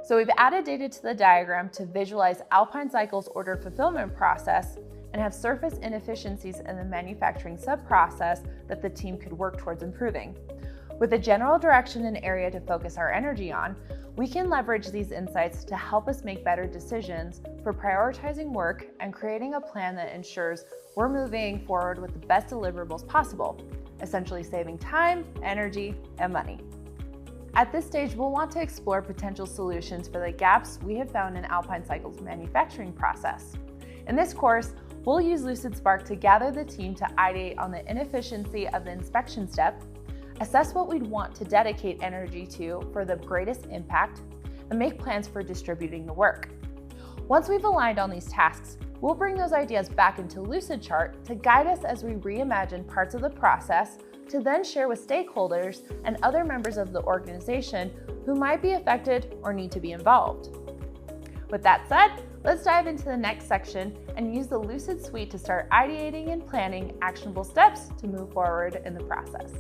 So we've added data to the diagram to visualize Alpine Cycle's order fulfillment process and have surfaced inefficiencies in the manufacturing sub-process that the team could work towards improving. With a general direction and area to focus our energy on, we can leverage these insights to help us make better decisions for prioritizing work and creating a plan that ensures we're moving forward with the best deliverables possible, essentially saving time, energy, and money. At this stage, we'll want to explore potential solutions for the gaps we have found in Alpine Cycle's manufacturing process. In this course, we'll use Lucidspark to gather the team to ideate on the inefficiency of the inspection step, assess what we'd want to dedicate energy to for the greatest impact, and make plans for distributing the work. Once we've aligned on these tasks, we'll bring those ideas back into Lucidchart to guide us as we reimagine parts of the process to then share with stakeholders and other members of the organization who might be affected or need to be involved. With that said, let's dive into the next section and use the Lucid Suite to start ideating and planning actionable steps to move forward in the process.